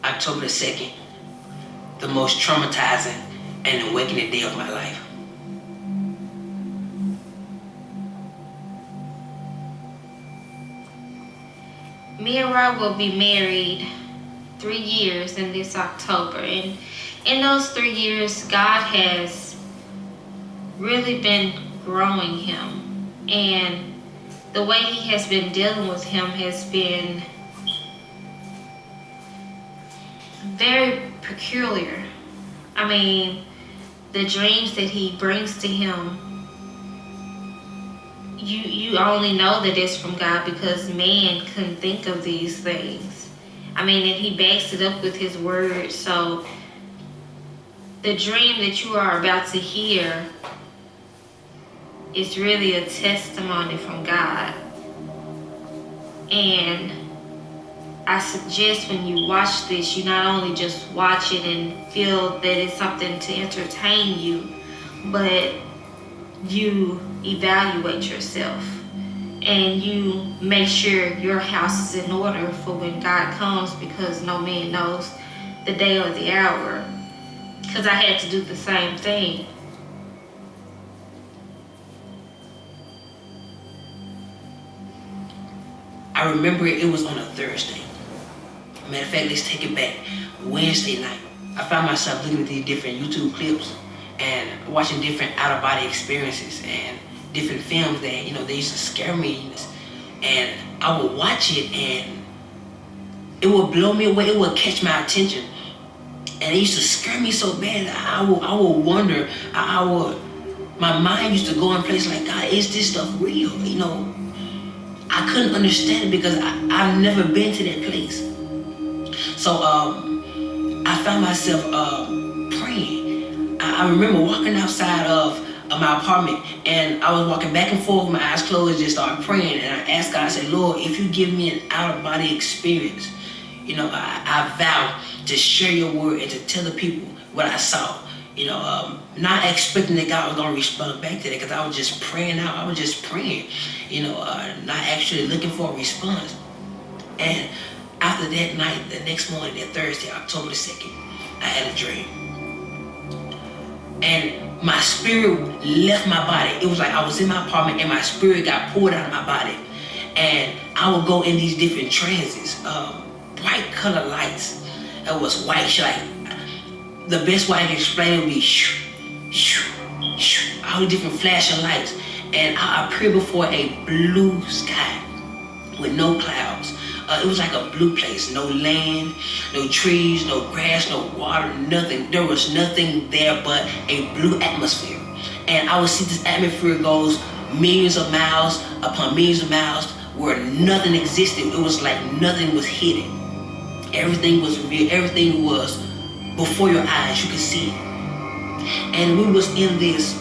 October the 2nd, the most traumatizing and awakening day of my life. Me and Rob will be married 3 years in this October, and in those 3 years, God has really been growing him, and the way he has been dealing with him has been very peculiar. I mean, the dreams that he brings to him, you only know that it's from God because man couldn't think of these things. I mean, and he backs it up with his word. So the dream that you are about to hear is really a testimony from God. And I suggest when you watch this, you not only just watch it and feel that it's something to entertain you, but you evaluate yourself and you make sure your house is in order for when God comes, because no man knows the day or the hour. Because I had to do the same thing. I remember it was on a Thursday. Matter of fact, let's take it back. Wednesday night, I found myself looking at these different YouTube clips and watching different out-of-body experiences and different films that, they used to scare me. And I would watch it and it would blow me away. It would catch my attention. And it used to scare me so bad that I would wonder, my mind used to go in places like, God, is this stuff real? I couldn't understand it because I've never been to that place. So I found myself praying. I remember walking outside of my apartment, and I was walking back and forth with my eyes closed, just started praying. And I asked God, I said, Lord, if you give me an out-of-body experience, I vow to share your word and to tell the people what I saw. Not expecting that God was going to respond back to that, because I was just praying out. I was just praying, not actually looking for a response. And after that night, the next morning, that Thursday, October the 2nd, I had a dream. And my spirit left my body. It was like I was in my apartment and my spirit got pulled out of my body. And I would go in these different trances, bright color lights. It was white, like, the best way I can explain it would be shoo, shoo, shoo, all the different flashing lights. And I appeared before a blue sky with no clouds. It was like a blue place, no land, no trees, no grass, no water, nothing. There was nothing there but a blue atmosphere. And I would see this atmosphere goes millions of miles upon millions of miles where nothing existed. It was like nothing was hidden. Everything was real. Everything was before your eyes. You could see it. And we was in this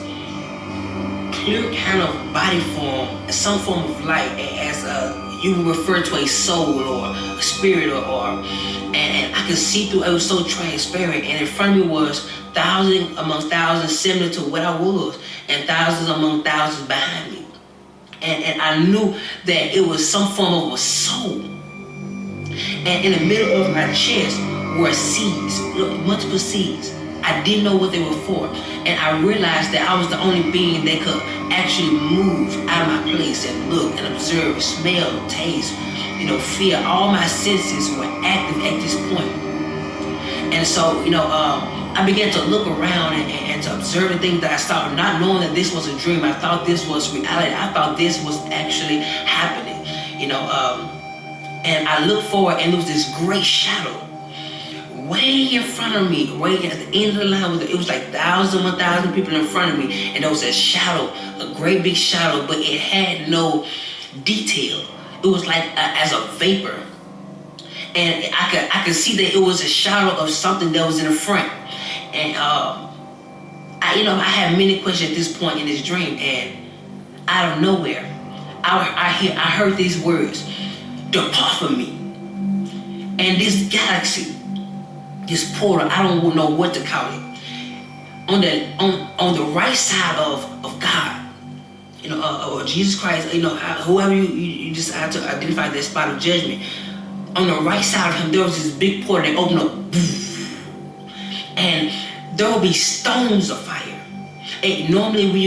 clear kind of body form, some form of light, as you refer to a soul or a spirit and I could see through. It was so transparent, and in front of me was thousands among thousands similar to what I was, and thousands among thousands behind me. And I knew that it was some form of a soul. And in the middle of my chest were seeds, multiple seeds. I didn't know what they were for. And I realized that I was the only being that could actually move out of my place and look and observe, smell, taste, feel. All my senses were active at this point. And so, I began to look around and to observe the things that I saw, not knowing that this was a dream. I thought this was reality. I thought this was actually happening, and I looked forward, and there was this great shadow way in front of me, way at the end of the line. It was like 1,000 people in front of me, and there was a shadow, a great big shadow, but it had no detail. It was like as a vapor, and I could see that it was a shadow of something that was in the front. And I had many questions at this point in this dream, and out of nowhere, I heard these words: "Depart from me." And this galaxy, this portal, I don't know what to call it, on the right side of God, or Jesus Christ, whoever you decide to identify that spot of judgment, on the right side of him, there was this big portal that opened up. And there will be stones of fire. And normally when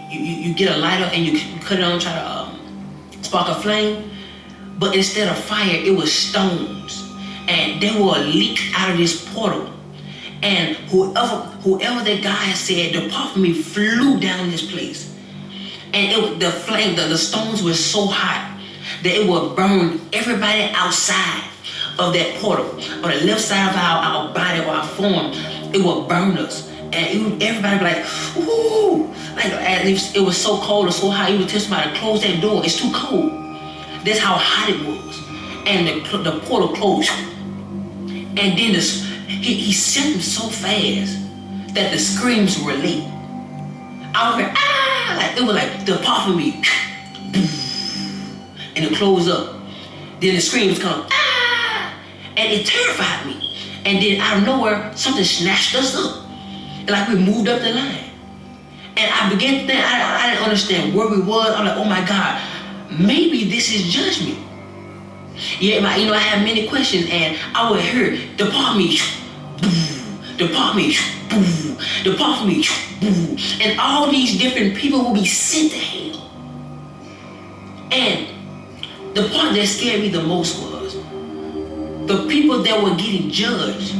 you get a lighter and you cut it on, try to spark a flame, but instead of fire, it was stones, and they will leak out of this portal. And whoever that guy had said, depart from me, flew down this place. And the stones were so hot that it would burn everybody outside of that portal. On the left side of our body or our form, it would burn us. And everybody would be like, ooh, like it was so cold or so hot, you would tell somebody to close that door, it's too cold. That's how hot it was. And the portal closed. And then he sent them so fast that the screams were late. I was like, ah, like it was like, depart from me. And it closed up. Then the screams come, ah, and it terrified me. And then out of nowhere, something snatched us up. And like we moved up the line. And I began to think, I didn't understand where we was. I'm like, oh my God, maybe this is judgment. Yeah, I had many questions, and I would hear, depart me, depart me, depart me, and all these different people will be sent to hell. And the part that scared me the most was the people that were getting judged.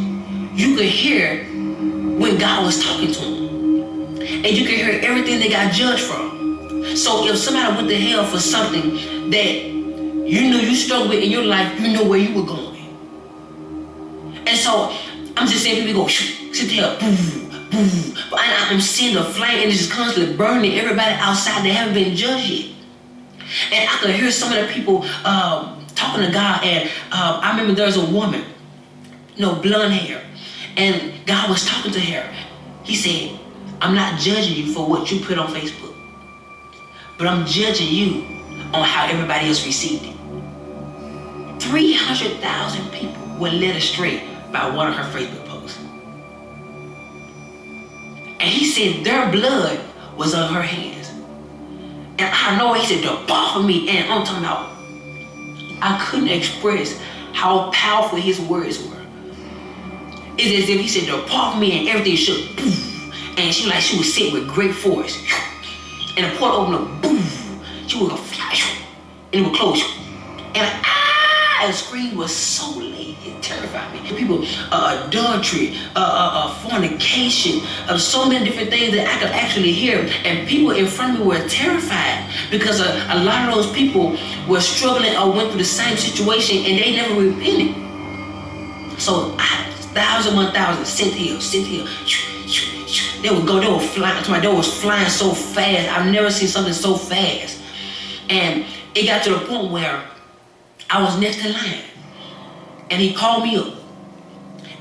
You could hear when God was talking to them, and you could hear everything they got judged from. So if somebody went to hell for something that you knew you struggled with in your life, you know where you were going. And so I'm just saying people go, sit there, but I'm seeing the flame and it's just constantly burning everybody outside that haven't been judged yet. And I could hear some of the people talking to God, and I remember there was a woman, blonde hair, and God was talking to her. He said, I'm not judging you for what you put on Facebook, but I'm judging you on how everybody else received it. 300,000 people were led astray by one of her Facebook posts. And he said their blood was on her hands. And I know he said, depart from me. And I'm talking about, I couldn't express how powerful his words were. It's as if he said, depart from me, and everything shook. And she was sitting with great force. And the portal opened up, boom. She was gonna fly, and it would close. And the scream was so late, it terrified me. People, adultery, fornication, so many different things that I could actually hear. And people in front of me were terrified because a lot of those people were struggling or went through the same situation and they never repented. So 1,000, 1,000, sent here. They would go, they were flying. My door was flying so fast. I've never seen something so fast. And it got to the point where I was next in line, and he called me up,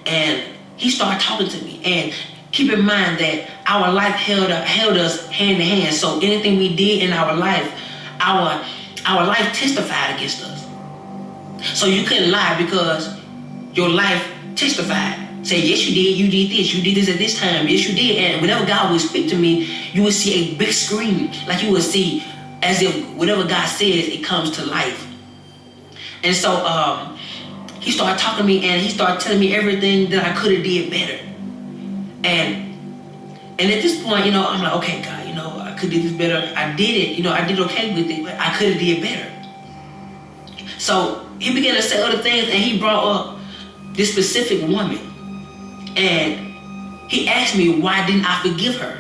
and he started talking to me. And keep in mind that our life held us hand to hand. So anything we did in our life, our life testified against us. So you couldn't lie because your life testified. Say, yes, you did this at this time, yes, you did. And whenever God would speak to me, you would see a big screen, like you would see as if whatever God says, it comes to life. And so he started talking to me, and he started telling me everything that I could have did better. And at this point, I'm like, okay, God, I could do this better. I did it, I did okay with it, but I could have did better. So he began to say other things, and he brought up this specific woman. And he asked me, why didn't I forgive her?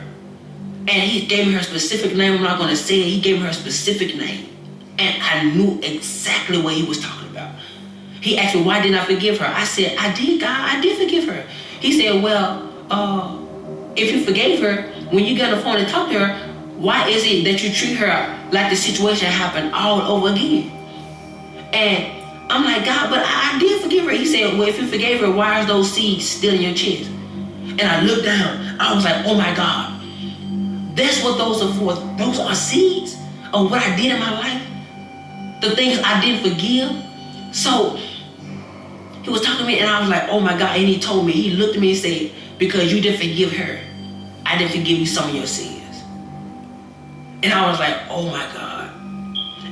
And he gave me her specific name. I'm not going to say it. He gave me her specific name. And I knew exactly what he was talking about. He asked me, why didn't I forgive her? I said, I did, God. I did forgive her. He said, well, if you forgave her, when you get on the phone and talk to her, why is it that you treat her like the situation happened all over again? And I'm like, God, but I did forgive her. He said, well, if you forgave her, why are those seeds still in your chest? And I looked down. I was like, oh my God. That's what those are for. Those are seeds of what I did in my life. The things I didn't forgive. So he was talking to me, and I was like, oh my God. And he told me, he looked at me and said, because you didn't forgive her, I didn't forgive you some of your sins. And I was like, oh my God.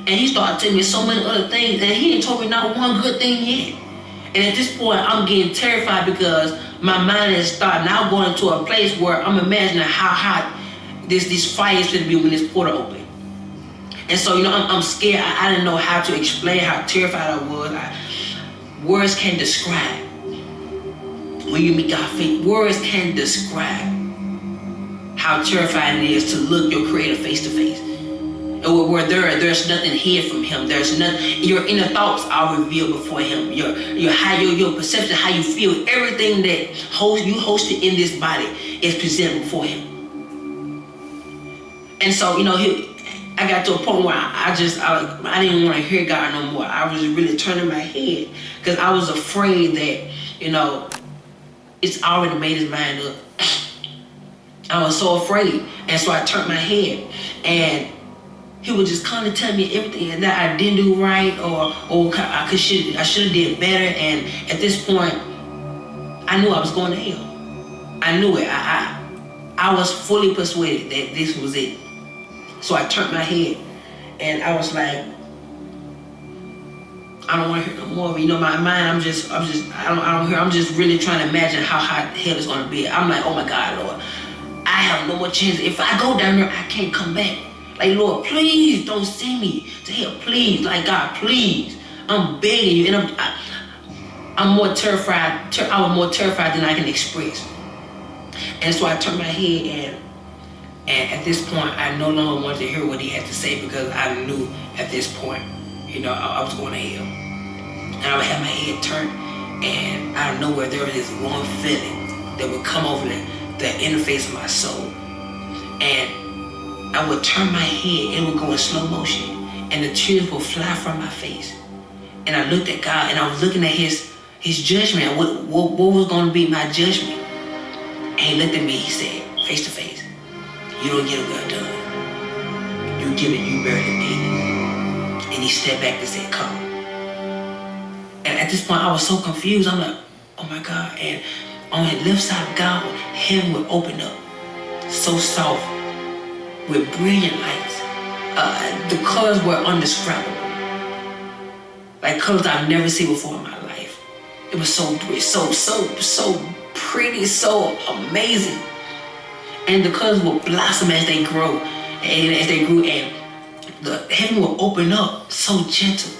And he started telling me so many other things, and he ain't told me not one good thing yet. And at this point, I'm getting terrified because my mind is starting now going to a place where I'm imagining how hot this fire is going to be when this portal open. And so, I'm scared. I didn't know how to explain how terrified I was. Words can't describe. When you meet God face, words can't describe how terrifying it is to look your Creator face to face. And where there's nothing hid from Him. There's nothing. Your inner thoughts are revealed before Him. Your perception, how you feel, everything that you hosted in this body is presented before Him. And so, I got to a point where I didn't want to hear God no more. I was really turning my head because I was afraid that, it's already made his mind up. I was so afraid. And so I turned my head, and he would just kind of tell me everything that I didn't do right or I should have did better. And at this point, I knew I was going to hell. I knew it. I was fully persuaded that this was it. So I turned my head, and I was like, I don't want to hear no more. My mind, I'm just really trying to imagine how hot hell is going to be. I'm like, oh my God, Lord, I have no more chance. If I go down there, I can't come back. Like, Lord, please don't send me to hell. Please, like, God, please. I'm begging you. And I'm more terrified. I was more terrified than I can express. And so I turned my head, and at this point, I no longer wanted to hear what he had to say because I knew at this point, I was going to hell. And I would have my head turned, and out of nowhere, there was this one feeling that would come over the interface of my soul. And I would turn my head, and it would go in slow motion, and the tears would fly from my face. And I looked at God, and I was looking at his judgment, what was going to be my judgment. And he looked at me, he said, face to face, you don't get a well done. You get it, you barely made it. And he stepped back and said, come. And at this point, I was so confused. I'm like, oh my God. And on the left side of God, heaven would open up, so soft, with brilliant lights. The colors were indescribable. Like colors I've never seen before in my life. It was so pretty, so amazing. And the colors will blossom as they grow, and the heaven will open up so gentle.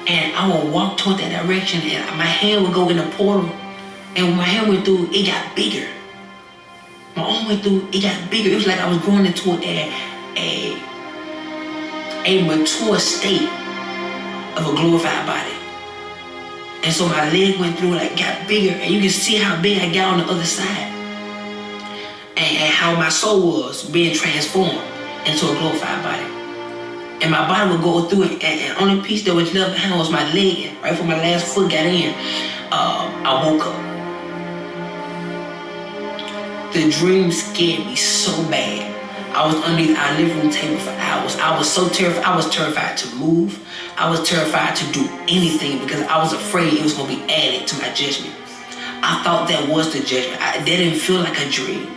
And I will walk toward that direction, and my hand would go in the portal. And when my hand went through, it got bigger. My arm went through, it got bigger. It was like I was growing into a mature state of a glorified body. And so my leg went through, like got bigger, and you can see how big I got on the other side. And how my soul was being transformed into a glorified body. And my body would go through it, and the only piece that was left behind was my leg. Right before my last foot got in, I woke up. The dream scared me so bad. I was underneath our living room table for hours. I was so terrified. I was terrified to move. I was terrified to do anything because I was afraid it was going to be added to my judgment. I thought that was the judgment. That didn't feel like a dream.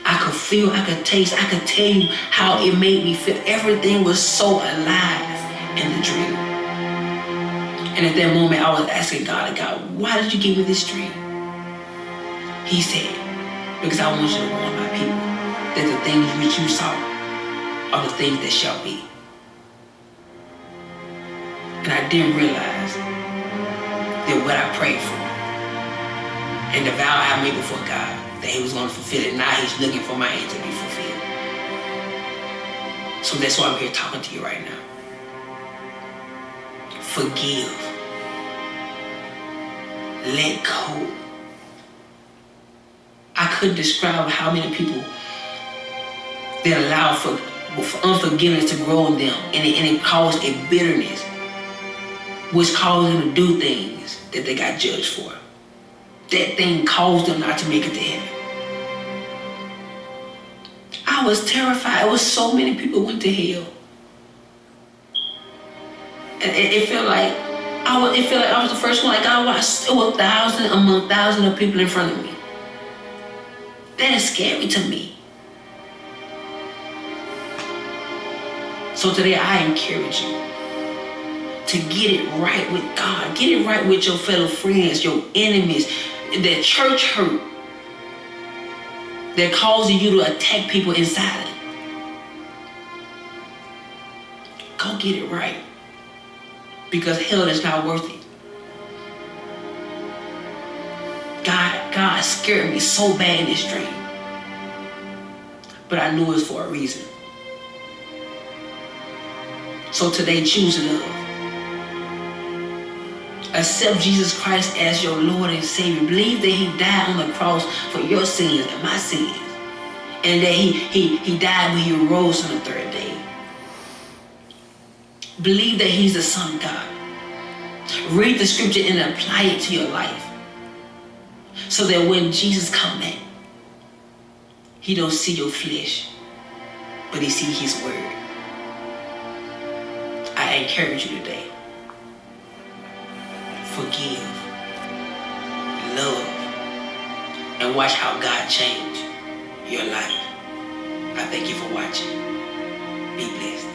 I could feel, I could taste, I could tell you how it made me feel. Everything was so alive in the dream. And at that moment, I was asking God, why did you give me this dream? He said, because I want you to warn my people that the things which you saw are the things that shall be. And I didn't realize that what I prayed for and the vow I made before God, that he was going to fulfill it. Now he's looking for my end to be fulfilled. So that's why I'm here talking to you right now. Forgive. Let go. I couldn't describe how many people that allow for unforgiveness to grow in them, and it caused a bitterness, which caused them to do things that they got judged for. That thing caused them not to make it to heaven. I was terrified. It was so many people went to hell. And it felt like I was the first one. Like I watched, it was thousands among thousands of people in front of me. That is scary to me. So today I encourage you to get it right with God. Get it right with your fellow friends, your enemies, that church hurt that causes you to attack people inside. Go get it right. Because hell is not worth it. God scared me so bad in this dream. But I knew it was for a reason. So today, choose love. Accept Jesus Christ as your Lord and Savior. Believe that He died on the cross for your sins and my sins. And that He died when He rose on the third day. Believe that He's the Son of God. Read the scripture and apply it to your life. So that when Jesus comes back, He don't see your flesh, but He see His word. I encourage you today. Forgive, love, and watch how God change your life. I thank you for watching. Be blessed.